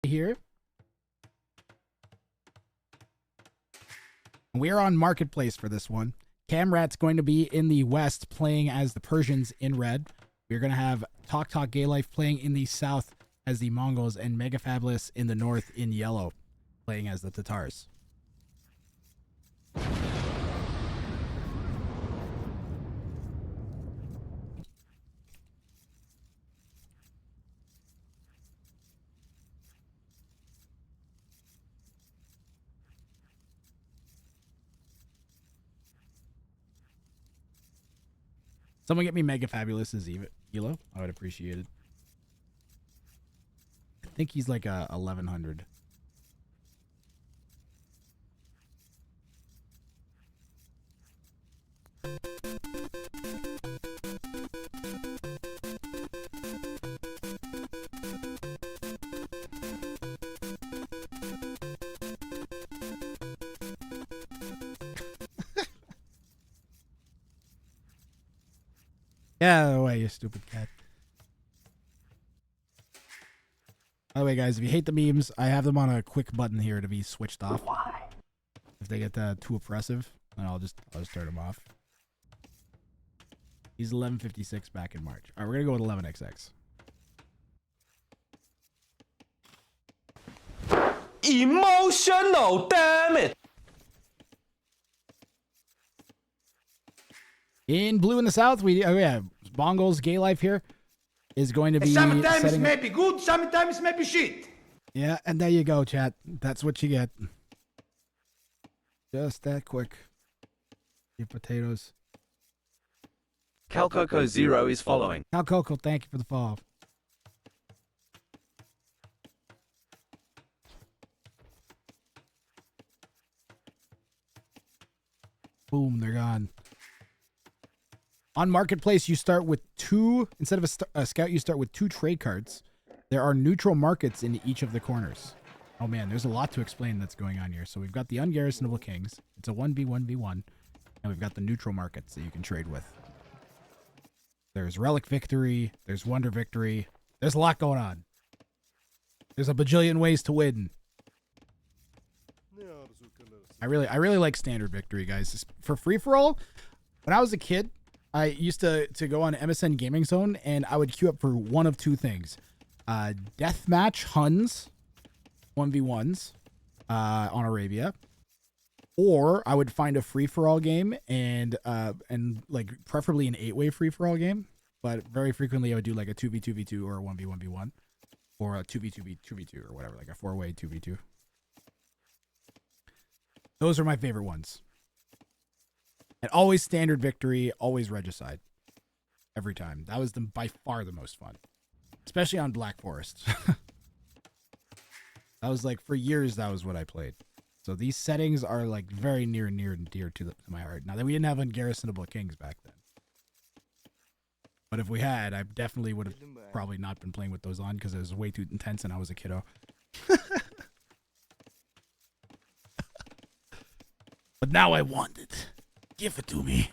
here. We are on Marketplace for this one. Kamrat's going to be in the west playing as the Persians in red. We're going to have TocToc.GaeLife playing in the south as the Mongols, and Megafabulous in the north in yellow playing as the Tatars. Someone get me Megafabulous as Elo. I would appreciate it. I think he's like a 1100. Get out of the way, you stupid cat. By the way, guys, if you hate the memes, I have them on a quick button here to be switched off. Why? If they get too oppressive, then I'll just turn them off. He's 1156 back in March. All right, we're gonna go with 11XX. Emotional, damn it! In blue in the south, Mongols GaeLife here is going to be sometimes may be good, sometimes may be shit. Yeah, and there you go, chat. That's what you get. Just that quick. Your potatoes. CalCoco0 is following. CalCoco, thank you for the follow. Boom, they're gone. On Marketplace, you start with instead of a scout, you start with 2 trade cards. There are neutral markets in each of the corners. Oh man, there's a lot to explain that's going on here. So we've got the ungarrisonable kings. It's a 1v1v1. And we've got the neutral markets that you can trade with. There's Relic Victory. There's Wonder Victory. There's a lot going on. There's a bajillion ways to win. I really like Standard Victory, guys. For free-for-all, when I was a kid, I used to go on MSN Gaming Zone, and I would queue up for one of 2 things. Deathmatch Huns, 1v1s on Arabia. Or I would find a free-for-all game and like preferably an 8-way free-for-all game. But very frequently I would do like a 2v2v2 or a 1v1v1. Or a 2v2v2v2 or whatever, like a 4-way 2v2. Those are my favorite ones. And always Standard Victory, always Regicide. Every time. That was by far the most fun. Especially on Black Forest. That was like, for years, that was what I played. So these settings are like very near and dear to my heart. Now that we didn't have ungarrisonable kings back then. But if we had, I definitely would have probably not been playing with those on because it was way too intense and I was a kiddo. But now I want it. Give it to me.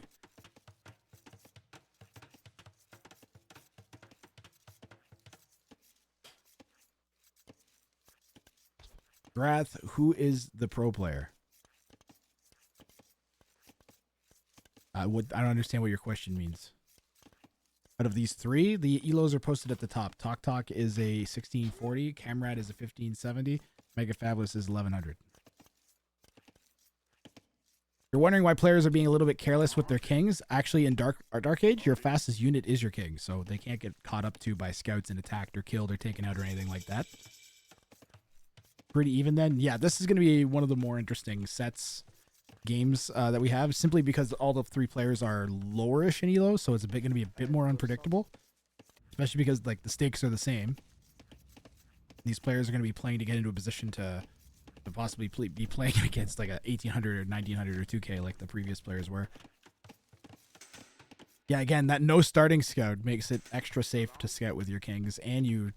Grath, who is the pro player? I don't understand what your question means. Out of these 3, the elos are posted at the top. TocToc is a 1640, Kamrat is a 1570, Megafabulous is 1100. You're wondering why players are being a little bit careless with their kings. Actually, in Dark Age, your fastest unit is your king, so they can't get caught up to by scouts and attacked or killed or taken out or anything like that. Pretty even then. Yeah, this is going to be one of the more interesting games that we have, simply because all the 3 players are lowerish in elo, so it's going to be a bit more unpredictable, especially because like the stakes are the same. These players are going to be playing to get into a position to possibly be playing against like a 1800 or 1900 or 2K like the previous players were. Yeah, again, that no starting scout makes it extra safe to scout with your kings, and you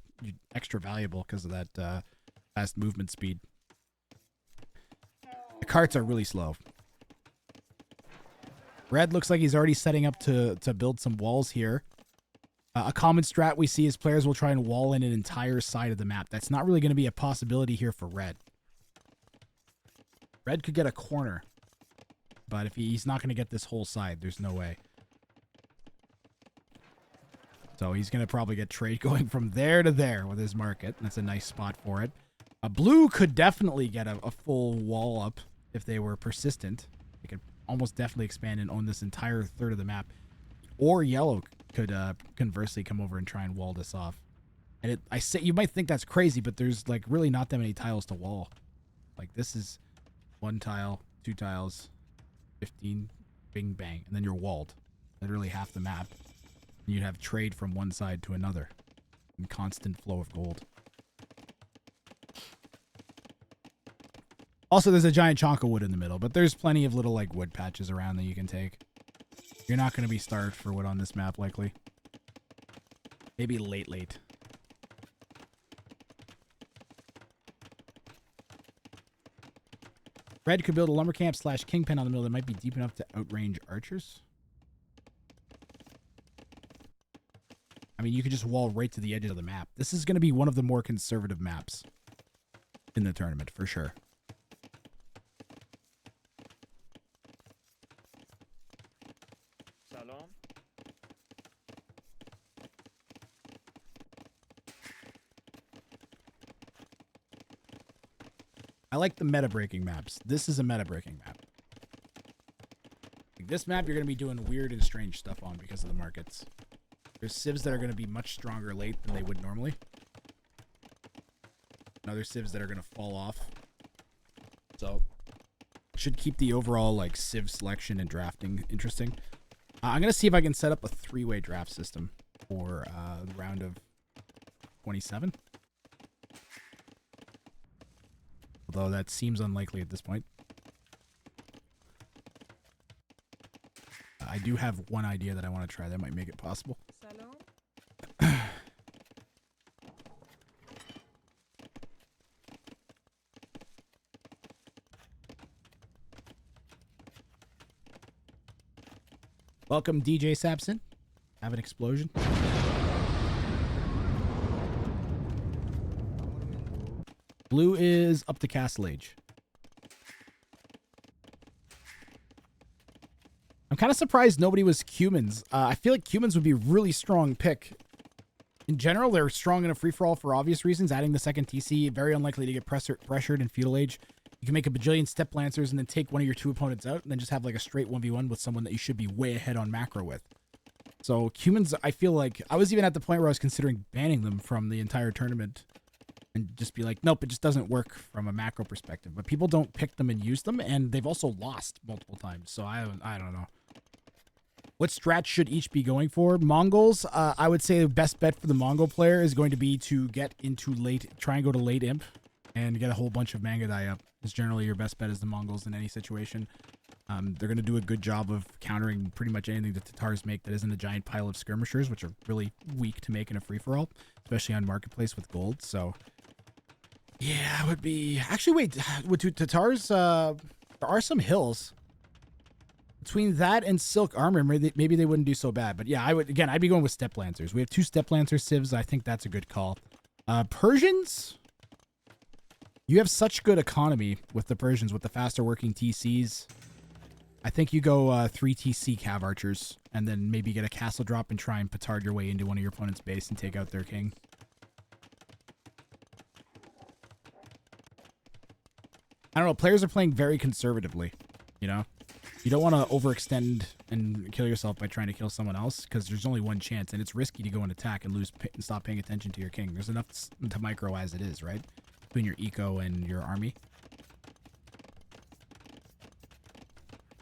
extra valuable because of that fast movement speed. The carts are really slow. Red looks like he's already setting up to build some walls here. A common strat we see is players will try and wall in an entire side of the map. That's not really going to be a possibility here for red. Red could get a corner, but if he's not going to get this whole side, there's no way. So he's going to probably get trade going from there to there with his market. That's a nice spot for it. Blue could definitely get a full wall up if they were persistent. They could almost definitely expand and own this entire third of the map. Or yellow could conversely come over and try and wall this off. And I say you might think that's crazy, but there's like really not that many tiles to wall. Like this is 1 tile, 2 tiles, 15, bing bang, and then you're walled. Literally half the map. And you'd have trade from one side to another and constant flow of gold. Also, there's a giant chunk of wood in the middle, but there's plenty of little like wood patches around that you can take. You're not going to be starved for wood on this map, likely. Maybe late. Red could build a lumber camp / kingpin on the middle that might be deep enough to outrange archers. I mean, you could just wall right to the edge of the map. This is going to be one of the more conservative maps in the tournament, for sure. Salam. I like the meta-breaking maps. This is a meta-breaking map. Like this map, you're going to be doing weird and strange stuff on because of the markets. There's civs that are going to be much stronger late than they would normally. And other civs that are going to fall off. So, should keep the overall like civ selection and drafting interesting. I'm going to see if I can set up a 3-way draft system for the round of 27. Although that seems unlikely at this point. I do have one idea that I want to try that might make it possible. Welcome, DJ Sapson. Have an explosion. Blue is up to Castle Age. I'm kind of surprised nobody was Cumans. I feel like Cumans would be a really strong pick. In general, they're strong in a free-for-all for obvious reasons. Adding the second TC, very unlikely to get pressured in Feudal Age. You can make a bajillion Step Lancers and then take one of your 2 opponents out and then just have like a straight 1v1 with someone that you should be way ahead on macro with. So Cumans, I feel like, I was even at the point where I was considering banning them from the entire tournament. And just be like, nope, it just doesn't work from a macro perspective. But people don't pick them and use them, and they've also lost multiple times. So I don't know. What strat should each be going for? Mongols, I would say the best bet for the Mongol player is going to be to get into late, try and go to late imp, and get a whole bunch of manga die up. It's generally your best bet is the Mongols in any situation. They're going to do a good job of countering pretty much anything that Tatars make that isn't a giant pile of skirmishers, which are really weak to make in a free-for-all, especially on Marketplace with gold. So, yeah, it would be... Actually, wait, with Tatars, there are some hills. Between that and Silk Armor, maybe they wouldn't do so bad. But yeah, I'd be going with Step Lancers. We have 2 Step Lancer civs. I think that's a good call. Persians... You have such good economy with the Persians, with the faster working TCs. I think you go 3 TC Cav Archers, and then maybe get a castle drop and try and petard your way into one of your opponent's base and take out their king. I don't know, players are playing very conservatively, you know? You don't want to overextend and kill yourself by trying to kill someone else, because there's only one chance, and it's risky to go and attack and and stop paying attention to your king. There's enough to micro as it is, right? Between your eco and your army.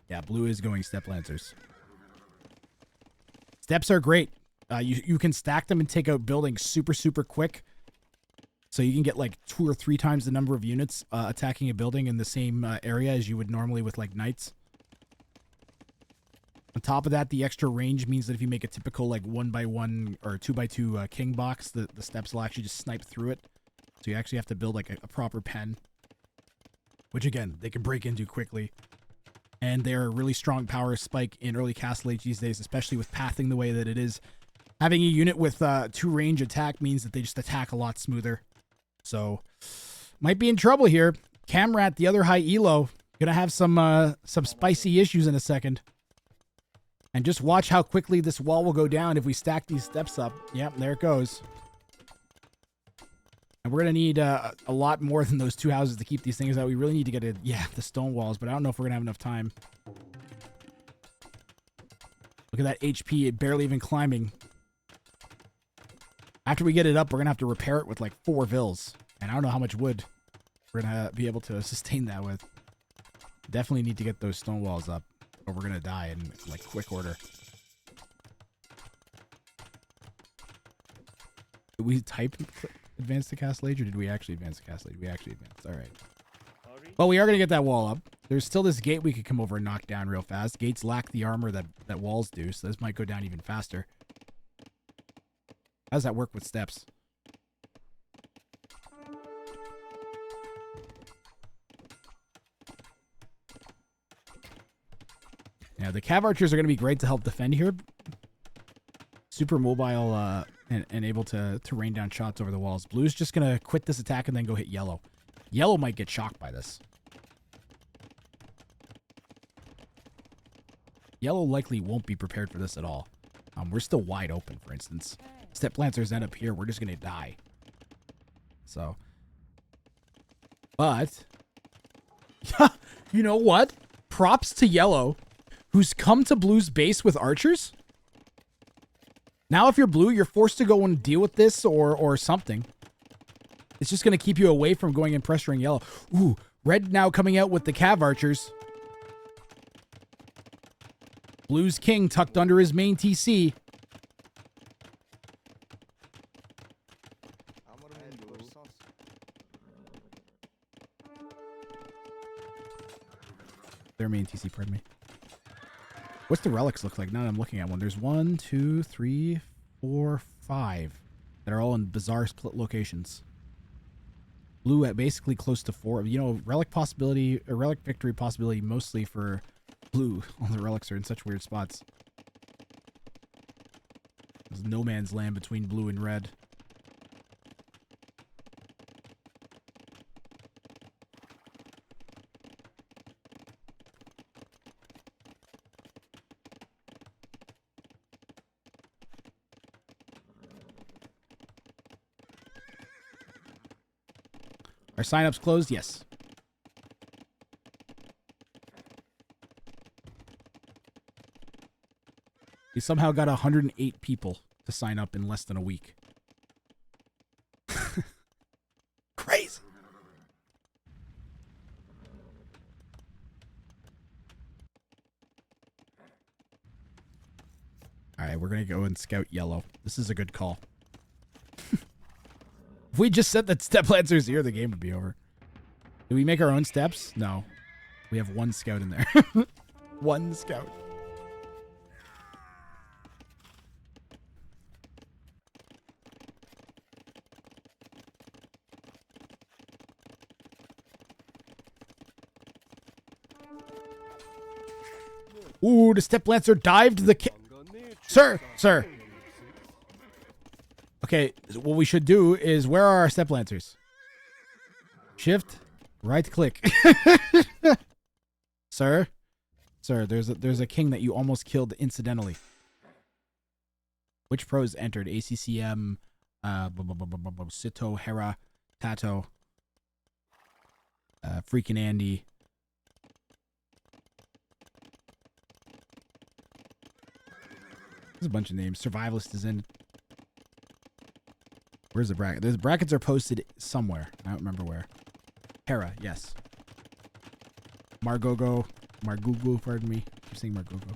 Yeah, blue is going Step Lancers. Steps are great. You can stack them and take out buildings super, super quick. So you can get like 2 or 3 times the number of units attacking a building in the same area as you would normally with like knights. On top of that, the extra range means that if you make a typical like 1x1 or 2x2 king box, the steps will actually just snipe through it. So you actually have to build like a proper pen, which again, they can break into quickly. And they're a really strong power spike in early Castle Age these days, especially with pathing the way that it is. Having a unit with 2 range attack means that they just attack a lot smoother. So, might be in trouble here. Kamrat, the other high elo, gonna have some spicy issues in a second. And just watch how quickly this wall will go down if we stack these steps up. Yep, there it goes. And we're gonna need a lot more than those 2 houses to keep these things out. We really need to get the stone walls, but I don't know if we're gonna have enough time. Look at that HP, it barely even climbing. After we get it up, we're gonna have to repair it with like 4 vills. And I don't know how much wood we're gonna be able to sustain that with. Definitely need to get those stone walls up, or we're gonna die in like quick order. Did we type advance to castle age, or did we actually advance to castle age? We actually advanced. All right. Well, we are gonna get that wall up. There's still this gate we could come over and knock down real fast. Gates lack the armor that walls do, so this might go down even faster. How does that work with steps? Yeah, the cav archers are going to be great to help defend here. Super mobile and able to rain down shots over the walls. Blue's just going to quit this attack and then go hit yellow. Yellow might get shocked by this. Yellow likely won't be prepared for this at all. We're still wide open, for instance. Step Lancers end up here, we're just going to die. So. But. You know what? Props to Yellow, who's come to Blue's base with archers. Now if you're Blue, you're forced to go and deal with this or something. It's just going to keep you away from going and pressuring Yellow. Ooh, Red now coming out with the cav archers. Blue's king tucked under his main TC. Their main TC, pardon me. What's the relics look like now that I'm looking at one? There's 1, 2, 3, 4, 5 that are all in bizarre split locations. Blue at basically close to 4. You know, relic possibility, or relic victory possibility mostly for Blue. All the relics are in such weird spots. There's no man's land between Blue and Red. Are sign-ups closed? Yes. He somehow got 108 people to sign up in less than a week. Crazy. All right, we're going to go and scout yellow. This is a good call. If we just said that Step Lancer's here, the game would be over. Do we make our own steps? No. We have 1 scout in there. 1 scout. Ooh, the Step Lancer dived the Sir! Okay, what we should do is, where are our Step Lancers? Shift, right click. Sir, there's a king that you almost killed incidentally. Which pros entered? ACCM, Sito, Hera, Tato, freaking Andy. There's a bunch of names. Survivalist is in. Where's the bracket? The brackets are posted somewhere. I don't remember where. Hera, yes. Margugu, pardon me. I'm saying Margugu.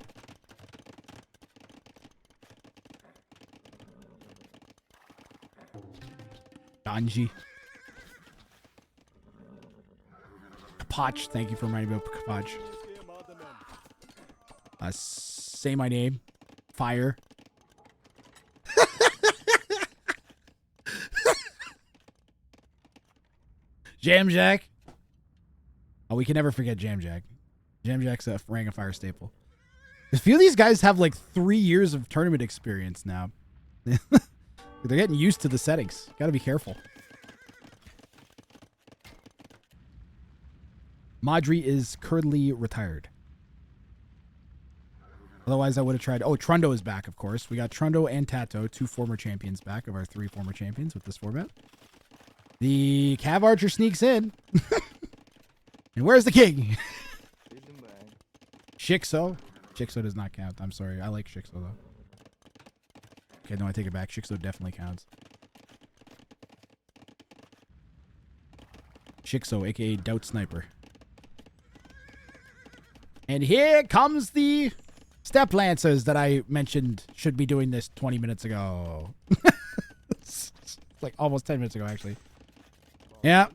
Ganji. Kapach, thank you for reminding me about Kapach. Say my name. Fire. Jam Jack. Oh, we can never forget Jam Jack. Jam Jack's a Ring of Fire staple. A few of these guys have like 3 years of tournament experience now. They're getting used to the settings. Gotta be careful. Madri is currently retired. Otherwise, I would have tried. Oh, Trundo is back, of course. We got Trundo and Tato, 2 former champions back of our 3 former champions with this format. The Cav Archer sneaks in. And where's the king? Shixo. Shixo does not count. I'm sorry. I like Shixo, though. Okay, no, I take it back. Shixo definitely counts. Shixo, a.k.a. Doubt Sniper. And here comes the Step Lancers that I mentioned should be doing this 20 minutes ago. It's like almost 10 minutes ago, actually. Yeah.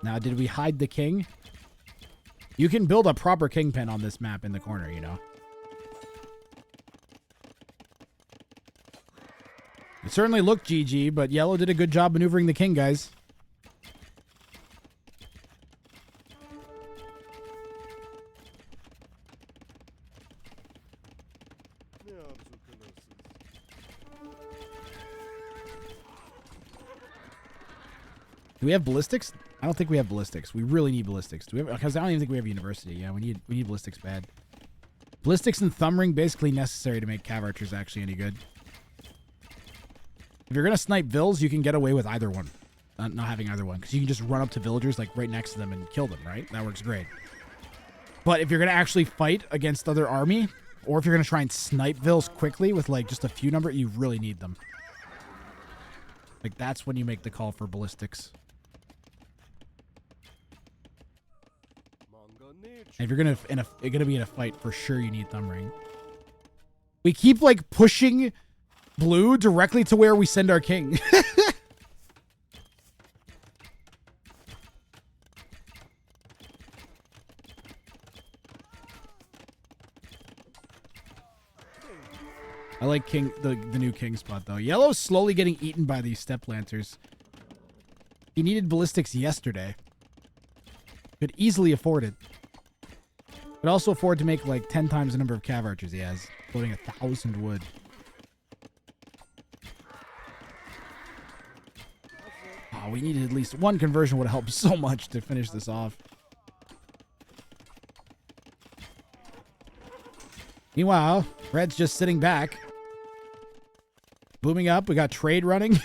Now, did we hide the king? You can build a proper king pen on this map in the corner, you know. It certainly looked GG, but Yellow did a good job maneuvering the king, guys. Do we have ballistics? I don't think we have ballistics. We really need ballistics. Do we have? Because I don't even think we have university. Yeah, we need ballistics bad. Ballistics and thumb ring basically necessary to make Cav Archers actually any good. If you're gonna snipe vills, you can get away with either one, not having either one, because you can just run up to villagers like right next to them and kill them. Right? That works great. But if you're gonna actually fight against other army, or if you're gonna try and snipe vills quickly with like just a few number, you really need them. Like that's when you make the call for ballistics. And if you're gonna be in a fight, for sure you need thumb ring. We keep like pushing blue directly to where we send our king. I like the new king spot though. Yellow's slowly getting eaten by these step lancers. He needed ballistics yesterday. Could easily afford it. Could also afford to make like 10 times the number of Cav Archers he has, floating 1,000 wood. Oh, we needed at least one conversion. Would have helped so much to finish this off. Meanwhile, Red's just sitting back. Booming up. We got trade running.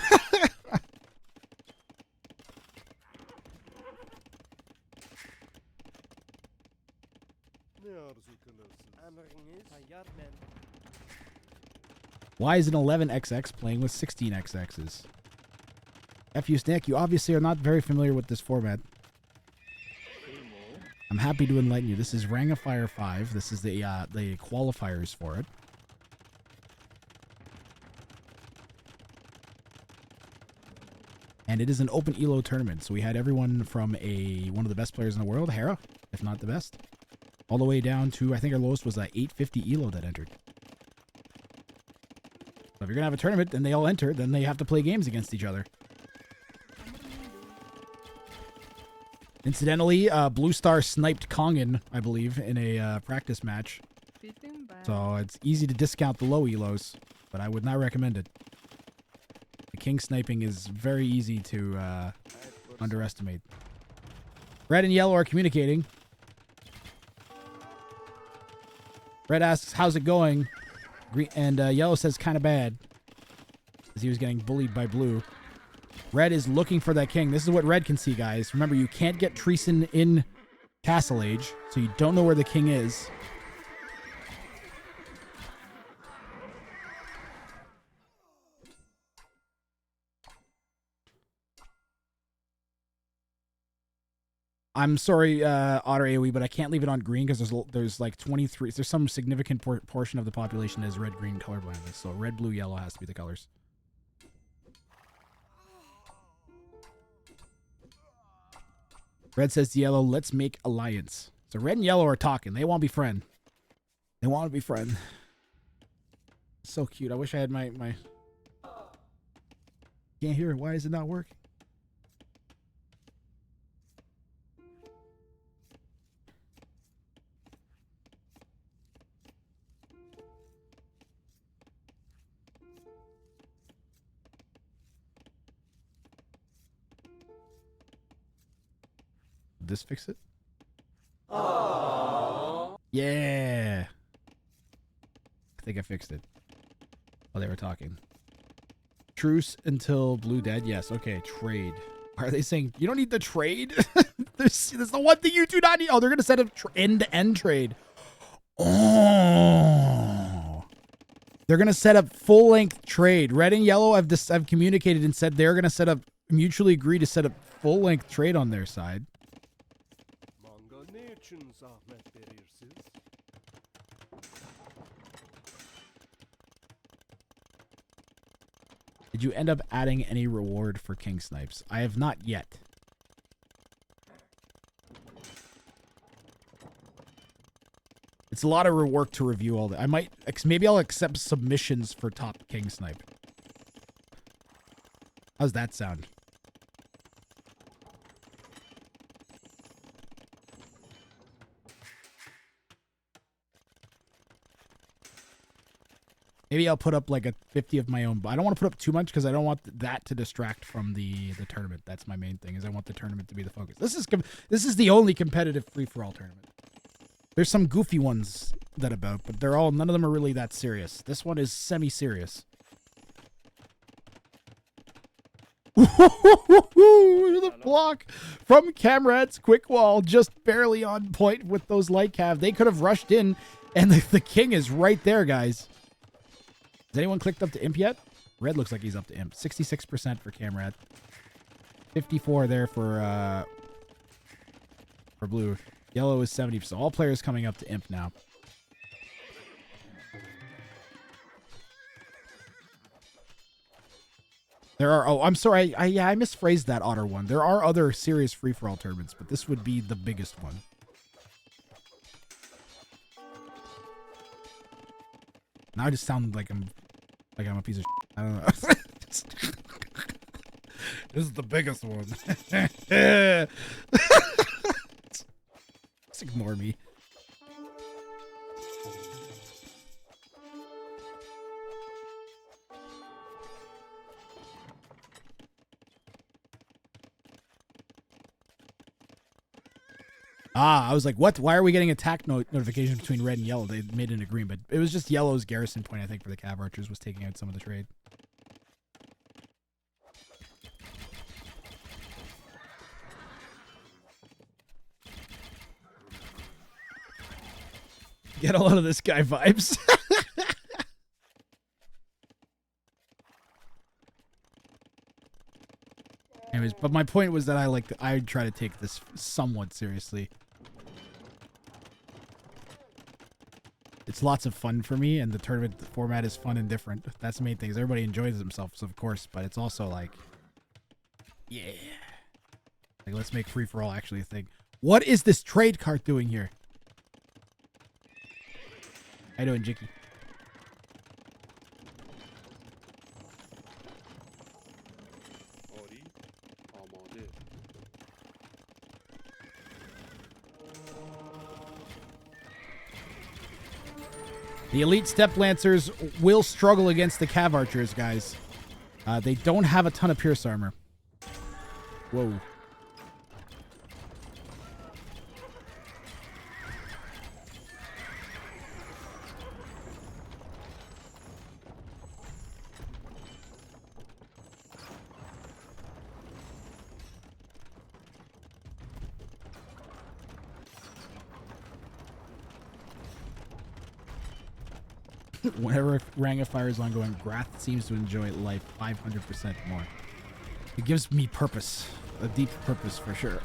Why is an 11XX playing with 16XXs? FU Snack, you obviously are not very familiar with this format. I'm happy to enlighten you. This is Rangafire 5. This is the qualifiers for it. And it is an open ELO tournament. So we had everyone from one of the best players in the world, Hera, if not the best, all the way down to, I think our lowest was 850 ELO that entered. So if you're going to have a tournament and they all enter, then they have to play games against each other. Incidentally, Blue Star sniped Kongan, I believe, in a practice match. So it's easy to discount the low elos, but I would not recommend it. The king sniping is very easy to underestimate. Red and yellow are communicating. Red asks, how's it going? Green, and yellow says kind of bad, as he was getting bullied by blue. Red is looking for that king. This is what Red can see, guys. Remember, you can't get Treason in Castle Age, so you don't know where the king is. I'm sorry, Otter AoE, but I can't leave it on green because there's like 23. There's some significant portion of the population that is red-green colorblindness. So red, blue, yellow has to be the colors. Red says to yellow, let's make alliance. So red and yellow are talking. They want to be friend. They want to be friend. So cute. I wish I had my... Can't hear it. Why is it not working? this fix it? Yeah. I think I fixed it. While they were talking. Truce until blue dead. Yes. Okay. Trade. Why are they saying you don't need the trade? There's the one thing you do not need. Oh, they're gonna set up end-to-end trade. Oh. They're gonna set up full-length trade. Red and yellow have communicated and said they're gonna set up mutually agree to set up full-length trade on their side. Did you end up adding any reward for King Snipes? I have not yet. It's a lot of work to review all that. I might, maybe I'll accept submissions for top King Snipe. How's that sound? Maybe I'll put up like a 50 of my own, but I don't want to put up too much because I don't want that to distract from the tournament. That's my main thing, is I want the tournament to be the focus. This is the only competitive free-for-all tournament. There's some goofy ones that about, but none of them are really that serious. This one is semi-serious. The block from Kamrat's quick wall, just barely on point with those light cav. They could have rushed in, and the king is right there, guys. Has anyone clicked up to imp yet? Red looks like he's up to imp. 66% for Kamrat. 54 there for blue. Yellow is 70%. All players coming up to imp now. There are, oh, I'm sorry. I misphrased that Otter one. There are other serious free-for-all tournaments, but this would be the biggest one. Now I just sound like I'm a piece of shit. I don't know. This is the biggest one. Just ignore me. I was like, what? Why are we getting attack notifications between red and yellow? They made an agreement. It was just yellow's garrison point, I think, for the cav archers was taking out some of the trade. Get a lot of this guy vibes. Anyways, but my point was that I try to take this somewhat seriously. It's lots of fun for me, and the tournament format is fun and different. That's the main thing. Is everybody enjoys themselves, of course, but it's also like, yeah. Like, let's make free-for-all actually a thing. What is this trade cart doing here? How you doing, Jicky? The elite step lancers will struggle against the cav archers, guys. They don't have a ton of pierce armor. Whoa. Whenever Ring of Fire is ongoing, Grath seems to enjoy life 500% more. It gives me purpose, a deep purpose for sure.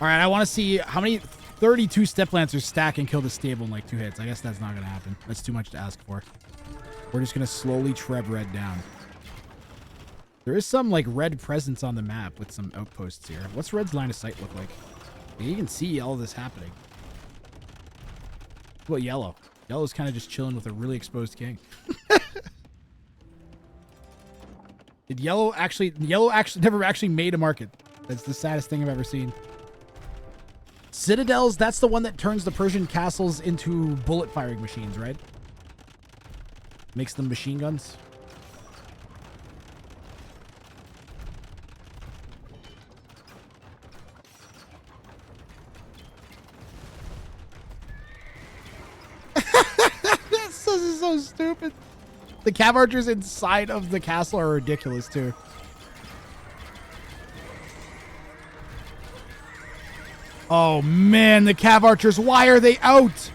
All right, I want to see how many 32 Step Lancers stack and kill the stable in like 2 hits. I guess that's not going to happen. That's too much to ask for. We're just going to slowly treb red down. There is some like red presence on the map with some outposts here. What's red's line of sight look like? You can see all this happening. What about yellow? Yellow's kind of just chilling with a really exposed king. Did yellow actually never actually made a market. That's the saddest thing I've ever seen. Citadels, that's the one that turns the Persian castles into bullet firing machines, right? Makes them machine guns. This is so stupid. The cav archers inside of the castle are ridiculous too. Oh man, the cav archers, why are they out?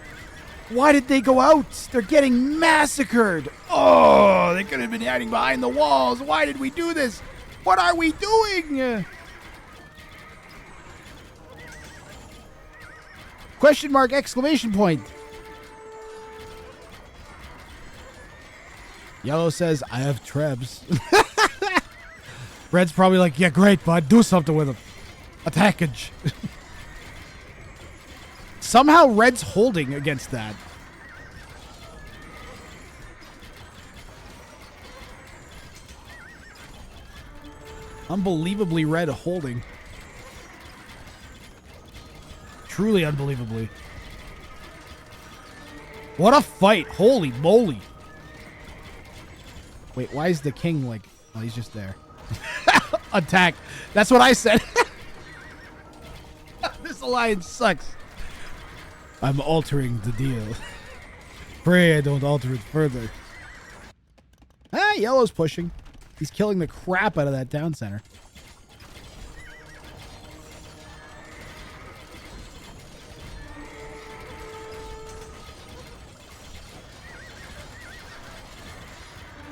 Why did they go out? They're getting massacred. Oh, they could have been hiding behind the walls. Why did we do this? What are we doing? Question mark, exclamation point. Yellow says, I have trebs. Red's probably like, yeah, great, bud. Do something with them. Attackage. Somehow Red's holding against that. Unbelievably Red holding. Truly unbelievably. What a fight. Holy moly. Wait, why is the king like... Oh, he's just there. Attack. That's what I said. This alliance sucks. I'm altering the deal. Pray I don't alter it further. Ah, Yellow's pushing. He's killing the crap out of that town center.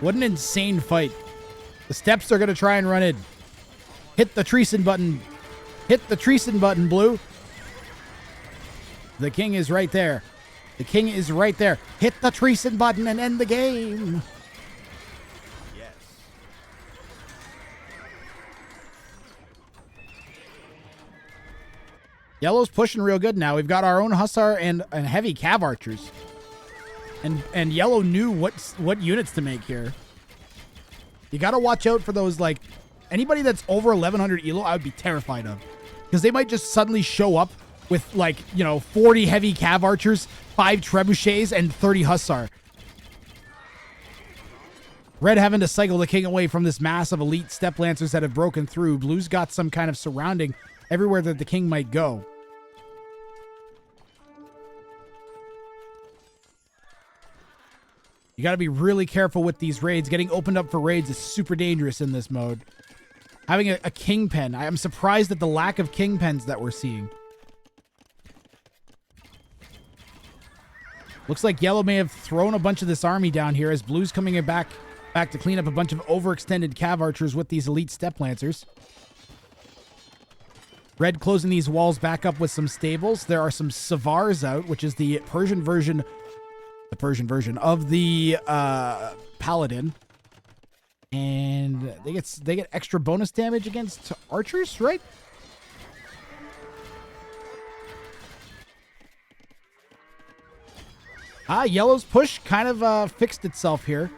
What an insane fight. The steps are going to try and run in. Hit the treason button. Hit the treason button, Blue. The king is right there. The king is right there. Hit the treason button and end the game. Yes. Yellow's pushing real good now. We've got our own Hussar and heavy cav archers. And Yellow knew what units to make here. You got to watch out for those, like, anybody that's over 1100 elo, I would be terrified of. Because they might just suddenly show up with, like, you know, 40 heavy cav archers, 5 trebuchets, and 30 Hussar. Red having to cycle the king away from this mass of elite step lancers that have broken through. Blue's got some kind of surrounding everywhere that the king might go. You got to be really careful with these raids. Getting opened up for raids is super dangerous in this mode. Having a kingpin. I am surprised at the lack of kingpins that we're seeing. Looks like Yellow may have thrown a bunch of this army down here as Blue's coming back to clean up a bunch of overextended cav archers with these elite step lancers. Red closing these walls back up with some stables. There are some Savars out, which is the Persian version of the Paladin. And they get extra bonus damage against archers, right? Yellow's push kind of fixed itself here.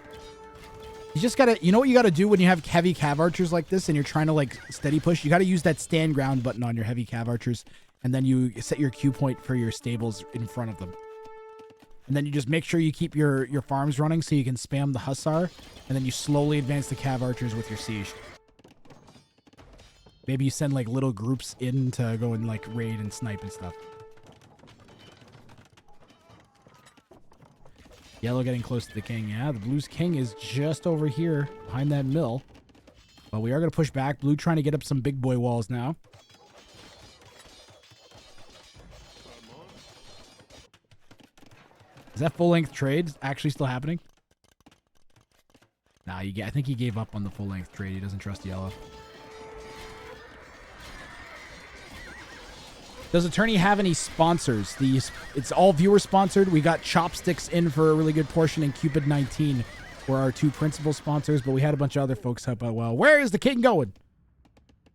You just gotta, you know what you gotta do when you have heavy cav archers like this and you're trying to like steady push? You gotta use that stand ground button on your heavy cav archers, and then you set your Q point for your stables in front of them. And then you just make sure you keep your farms running so you can spam the Hussar, and then you slowly advance the cav archers with your siege. Maybe you send like little groups in to go and like raid and snipe and stuff. Yellow getting close to the king. Yeah, the Blue's king is just over here behind that mill. But we are going to push back. Blue trying to get up some big boy walls now. Is that full-length trade actually still happening? Nah, I think he gave up on the full-length trade. He doesn't trust Yellow. Does Attorney have any sponsors? It's all viewer sponsored. We got Chopsticks in for a really good portion, and Cupid 19 were our 2 principal sponsors, but we had a bunch of other folks help out well. Where is the king going?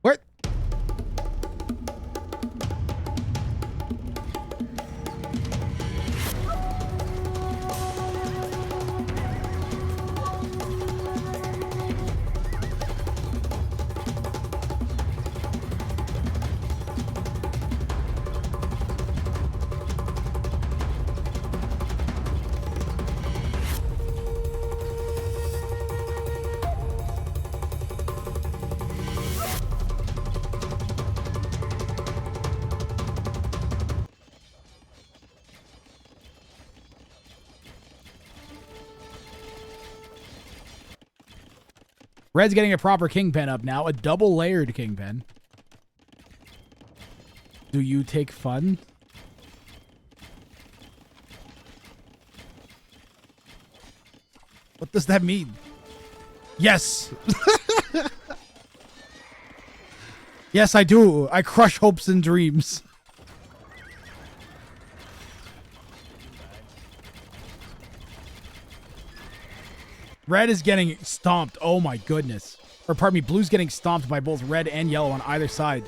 Where? Red's getting a proper kingpin up now. A double layered kingpin. Do you take fun? What does that mean? Yes. Yes, I do. I crush hopes and dreams. Red is getting stomped. Oh my goodness. Or pardon me, blue's getting stomped by both red and yellow on either side.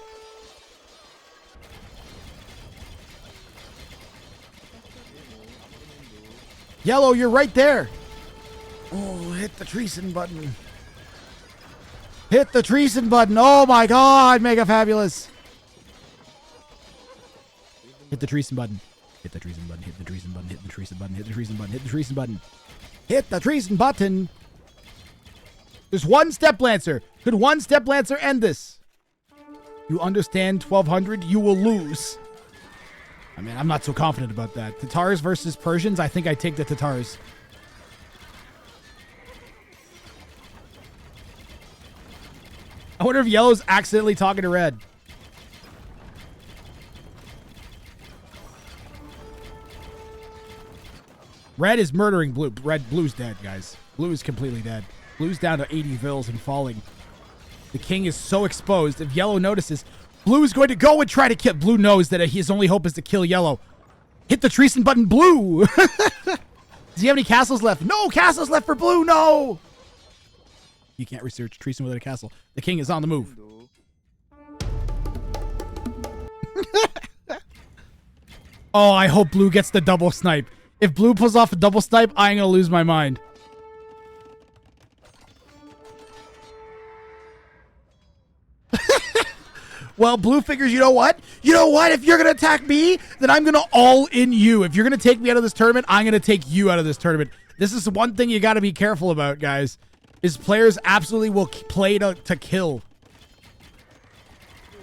Yellow, you're right there. Oh, hit the treason button. Hit the treason button. Oh my god, Megafabulous. Hit the treason button. Hit the treason button. Hit the treason button. Hit the treason button. Hit the treason button. Hit the treason button. Hit the treason button. There's one Step Lancer. Could one Step Lancer end this? You understand 1200? You will lose. I mean, I'm not so confident about that. Tatars versus Persians. I think I take the Tatars. I wonder if yellow's accidentally talking to red. Red is murdering blue. Blue's dead, guys. Blue is completely dead. Blue's down to 80 vills and falling. The king is so exposed. If yellow notices, blue is going to go and try to kill. Blue knows that his only hope is to kill yellow. Hit the treason button, blue. Does he have any castles left? No castles left for blue. No. You can't research treason without a castle. The king is on the move. Oh, I hope blue gets the double snipe. If blue pulls off a double snipe, I'm going to lose my mind. Well, blue figures, you know what? You know what? If you're going to attack me, then I'm going to all in you. If you're going to take me out of this tournament, I'm going to take you out of this tournament. This is one thing you got to be careful about, guys. Is players absolutely will play to kill.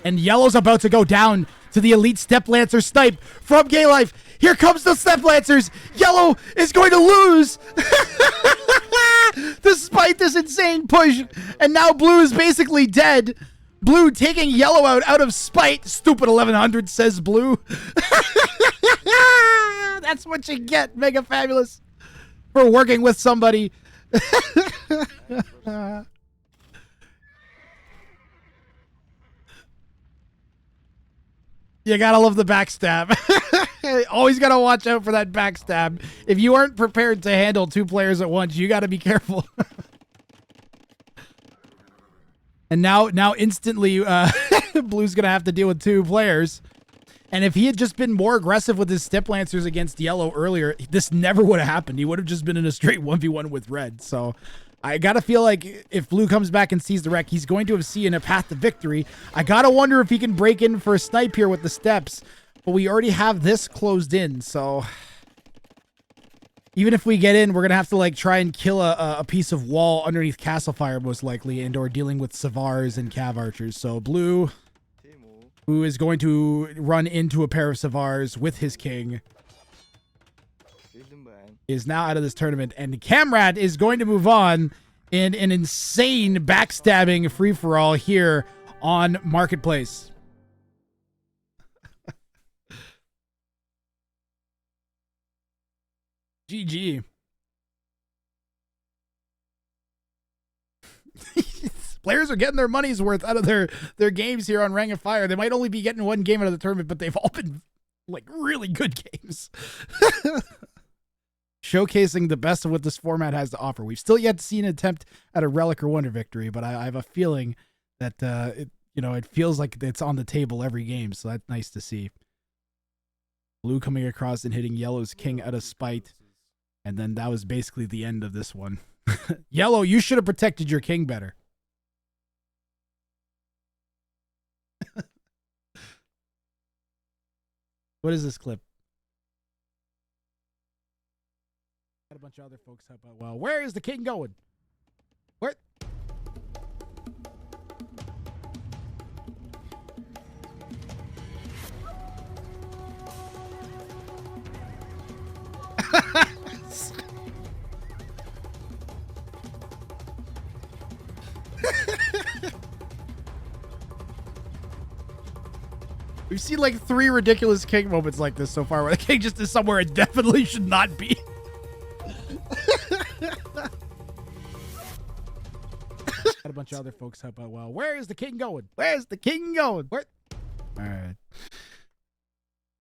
And yellow's about to go down to the elite Step Lancer snipe from GaeLife. Here comes the Step Lancers. Yellow is going to lose. Despite this insane push. And now blue is basically dead. Blue taking yellow out of spite. Stupid 1100, says blue. That's what you get, Megafabulous, for working with somebody. You gotta love the backstab. Always gotta watch out for that backstab. If you aren't prepared to handle two players at once, you gotta be careful. And now instantly, blue's gonna have to deal with two players. And if he had just been more aggressive with his Step Lancers against yellow earlier, this never would have happened. He would have just been in a straight 1v1 with red. So I gotta feel like if blue comes back and sees the wreck, he's going to have seen a path to victory. I gotta wonder if he can break in for a snipe here with the steps. But we already have this closed in, so even if we get in, we're gonna have to like try and kill a piece of wall underneath Castle Fire most likely, and or dealing with Savars and Cav Archers. So blue, who is going to run into a pair of Savars with his king, is now out of this tournament, and Kamrat is going to move on in an insane backstabbing free-for-all here on Marketplace. GG. Players are getting their money's worth out of their games here on Ring of Fire. They might only be getting one game out of the tournament, but they've all been like really good games. Showcasing the best of what this format has to offer. We've still yet to see an attempt at a Relic or Wonder victory, but I have a feeling that it feels like it's on the table every game, so that's nice to see. Blue coming across and hitting yellow's king out of spite. And then that was basically the end of this one. Yellow, you should have protected your king better. What is this clip? Had a bunch of other folks help out. Well, where is the king going? Where? We've seen like 3 ridiculous king moments like this so far, where the king just is somewhere it definitely should not be. Had a bunch of other folks help out. Well, where is the king going? Where's the king going? Where? All right.